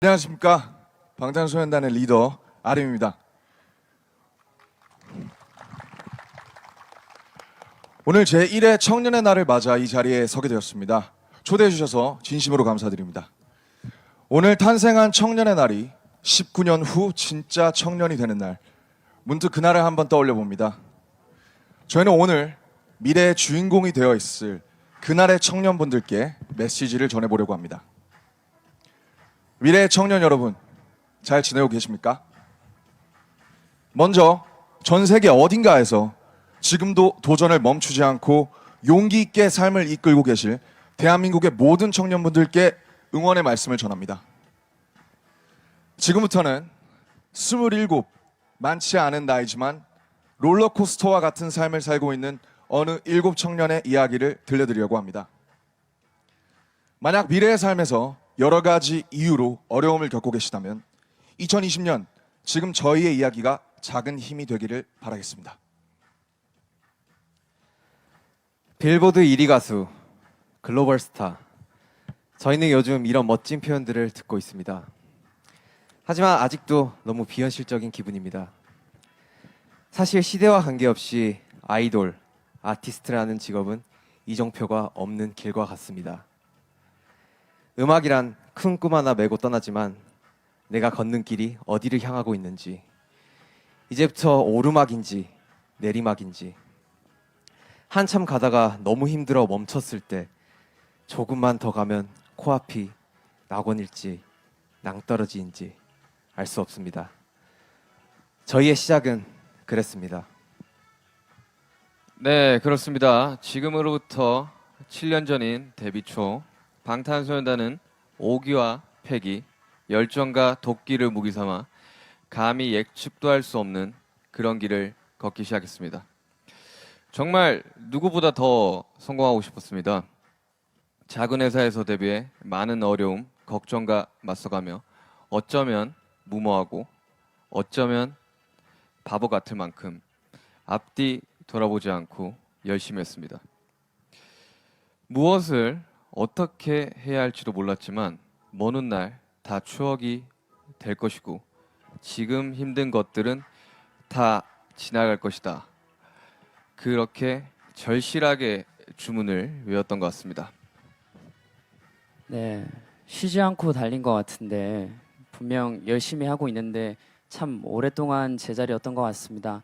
안녕하십니까. 방탄소년단의 리더 RM입니다. 오늘 제1회 청년의 날을 맞아 이 자리에 서게 되었습니다. 초대해 주셔서 진심으로 감사드립니다. 오늘 탄생한 청년의 날이 19년 후 진짜 청년이 되는 날, 문득 그날을 한번 떠올려 봅니다. 저희는 오늘 미래의 주인공이 되어 있을 그날의 청년분들께 메시지를 전해보려고 합니다. 미래의 청년 여러분, 잘 지내고 계십니까? 먼저 전 세계 어딘가에서 지금도 도전을 멈추지 않고 용기 있게 삶을 이끌고 계실 대한민국의 모든 청년분들께 응원의 말씀을 전합니다. 지금부터는 27, 많지 않은 나이지만 롤러코스터와 같은 삶을 살고 있는 어느 7 청년의 이야기를 들려드리려고 합니다. 만약 미래의 삶에서 여러 가지 이유로 어려움을 겪고 계시다면 2020년 지금 저희의 이야기가 작은 힘이 되기를 바라겠습니다. 빌보드 1위 가수, 글로벌 스타. 저희는 요즘 이런 멋진 표현들을 듣고 있습니다. 하지만 아직도 너무 비현실적인 기분입니다. 사실 시대와 관계없이 아이돌, 아티스트라는 직업은 이정표가 없는 길과 같습니다. 음악이란 큰 꿈 하나 메고 떠나지만 내가 걷는 길이 어디를 향하고 있는지, 이제부터 오르막인지 내리막인지, 한참 가다가 너무 힘들어 멈췄을 때 조금만 더 가면 코앞이 낙원일지 낭떠러지인지 알 수 없습니다. 저희의 시작은 그랬습니다. 네, 그렇습니다. 지금으로부터 7년 전인 데뷔 초 방탄소년단은 오기와 패기, 열정과 도끼를 무기 삼아 감히 예측도 할 수 없는 그런 길을 걷기 시작했습니다. 정말 누구보다 더 성공하고 싶었습니다. 작은 회사에서 데뷔해 많은 어려움, 걱정과 맞서가며 어쩌면 무모하고 어쩌면 바보 같을 만큼 앞뒤 돌아보지 않고 열심히 했습니다. 무엇을 어떻게 해야 할지도 몰랐지만 먼 훗날 다 추억이 될 것이고 지금 힘든 것들은 다 지나갈 것이다. 그렇게 절실하게 주문을 외웠던 것 같습니다. 네, 쉬지 않고 달린 것 같은데 분명 열심히 하고 있는데 참 오랫동안 제자리였던 것 같습니다.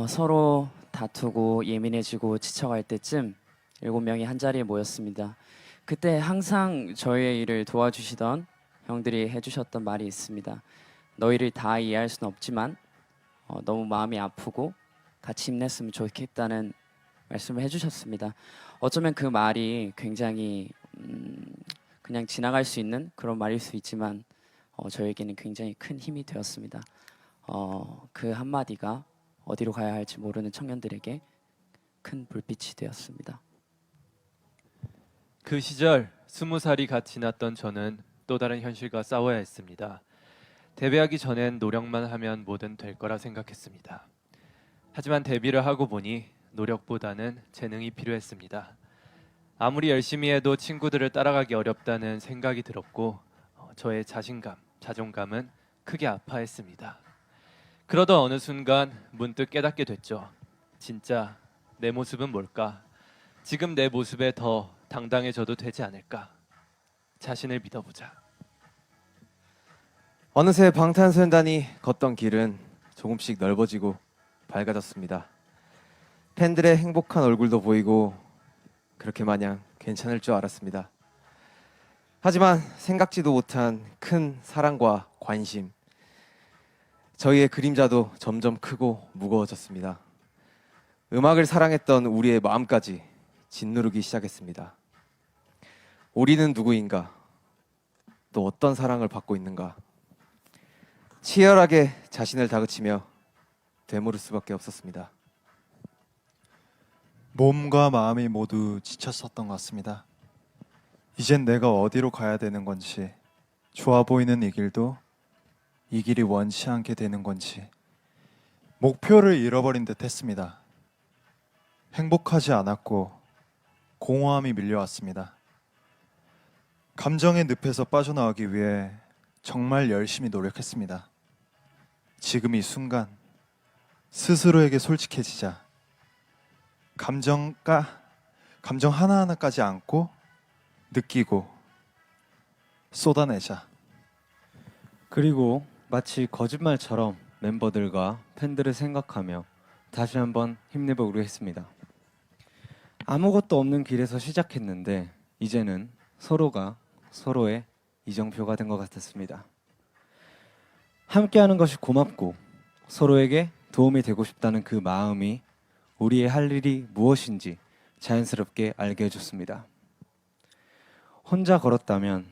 서로 다투고 예민해지고 지쳐갈 때쯤 7명이 한 자리에 모였습니다. 그때 항상 저희의 일을 도와주시던 형들이 해주셨던 말이 있습니다. 너희를 다 이해할 수는 없지만 너무 마음이 아프고 같이 힘냈으면 좋겠다는 말씀을 해주셨습니다. 어쩌면 그 말이 굉장히 그냥 지나갈 수 있는 그런 말일 수 있지만 저에게는 굉장히 큰 힘이 되었습니다. 그 한마디가 어디로 가야 할지 모르는 청년들에게 큰 불빛이 되었습니다. 그 시절 20살이 갓 지났던 저는 또 다른 현실과 싸워야 했습니다. 데뷔하기 전엔 노력만 하면 뭐든 될 거라 생각했습니다. 하지만 데뷔를 하고 보니 노력보다는 재능이 필요했습니다. 아무리 열심히 해도 친구들을 따라가기 어렵다는 생각이 들었고 저의 자신감, 자존감은 크게 아파했습니다. 그러던 어느 순간 문득 깨닫게 됐죠. 진짜 내 모습은 뭘까? 지금 내 모습에 더 당당해져도 되지 않을까? 자신을 믿어보자. 어느새 방탄소년단이 걷던 길은 조금씩 넓어지고 밝아졌습니다. 팬들의 행복한 얼굴도 보이고 그렇게 마냥 괜찮을 줄 알았습니다. 하지만 생각지도 못한 큰 사랑과 관심, 저희의 그림자도 점점 크고 무거워졌습니다. 음악을 사랑했던 우리의 마음까지 짓누르기 시작했습니다. 우리는 누구인가? 또 어떤 사랑을 받고 있는가? 치열하게 자신을 다그치며 되물을 수밖에 없었습니다. 몸과 마음이 모두 지쳤었던 것 같습니다. 이젠 내가 어디로 가야 되는 건지, 좋아 보이는 이 길도 이 길이 원치 않게 되는 건지 목표를 잃어버린 듯 했습니다. 행복하지 않았고 공허함이 밀려왔습니다. 감정의 늪에서 빠져나오기 위해 정말 열심히 노력했습니다. 지금 이 순간 스스로에게 솔직해지자 감정 하나하나까지 안고 느끼고 쏟아내자. 그리고 마치 거짓말처럼 멤버들과 팬들을 생각하며 다시 한번 힘내보기로 했습니다. 아무것도 없는 길에서 시작했는데 이제는 서로가 서로의 이정표가 된 것 같았습니다. 함께하는 것이 고맙고 서로에게 도움이 되고 싶다는 그 마음이 우리의 할 일이 무엇인지 자연스럽게 알게 해줬습니다. 혼자 걸었다면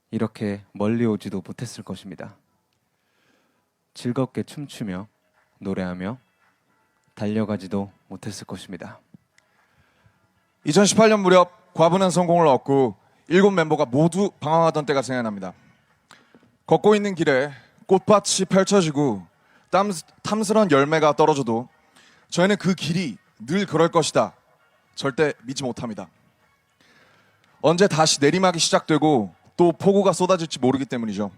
이렇게 멀리 오지도 못했을 것입니다. 즐겁게 춤추며 노래하며 달려가지도 못했을 것입니다. 2018년 무렵 과분한 성공을 얻고 7멤버가 모두 방황하던 때가 생각납니다. 걷고 있는 길에 꽃밭이 펼쳐지고 탐스런 열매가 떨어져도 저희는 그 길이 늘 그럴 것이다. 절대 믿지 못합니다. 언제 다시 내리막이 시작되고 또 폭우가 쏟아질지 모르기 때문이죠.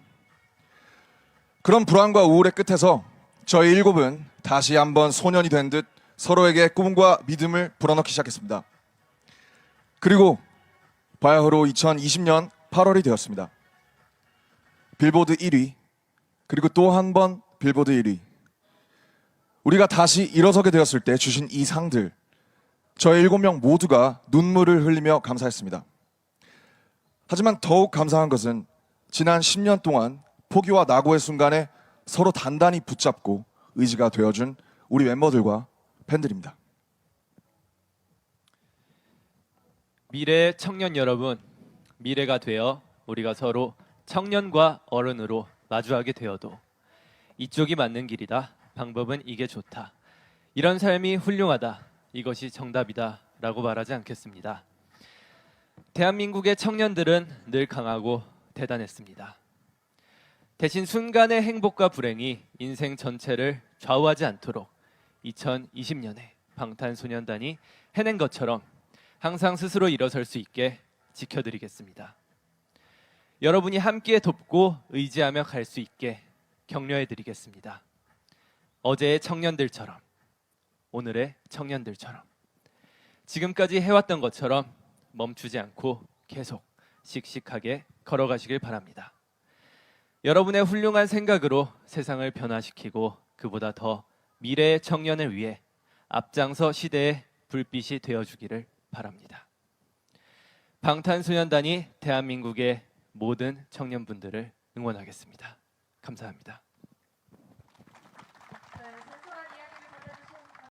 그런 불안과 우울의 끝에서 저희 7은 다시 한번 소년이 된 듯 서로에게 꿈과 믿음을 불어넣기 시작했습니다. 그리고 바야흐로 2020년 8월이 되었습니다. 빌보드 1위, 그리고 또 한 번 빌보드 1위. 우리가 다시 일어서게 되었을 때 주신 이 상들, 저희 7명 모두가 눈물을 흘리며 감사했습니다. 하지만 더욱 감사한 것은 지난 10년 동안 포기와 낙오의 순간에 서로 단단히 붙잡고 의지가 되어준 우리 멤버들과 팬들입니다. 미래의 청년 여러분, 미래가 되어 우리가 서로 청년과 어른으로 마주하게 되어도 이쪽이 맞는 길이다. 방법은 이게 좋다. 이런 삶이 훌륭하다. 이것이 정답이다. 라고 말하지 않겠습니다. 대한민국의 청년들은 늘 강하고 대단했습니다. 대신 순간의 행복과 불행이 인생 전체를 좌우하지 않도록 2020년에 방탄소년단이 해낸 것처럼 항상 스스로 일어설 수 있게 지켜드리겠습니다. 여러분이 함께 돕고 의지하며 갈 수 있게 격려해드리겠습니다. 어제의 청년들처럼, 오늘의 청년들처럼, 지금까지 해왔던 것처럼 멈추지 않고 계속 씩씩하게 걸어가시길 바랍니다. 여러분의 훌륭한 생각으로 세상을 변화시키고 그보다 더 미래의 청년을 위해 앞장서 시대의 불빛이 되어주기를 바랍니다. 방탄소년단이 대한민국의 모든 청년분들을 응원하겠습니다. 감사합니다.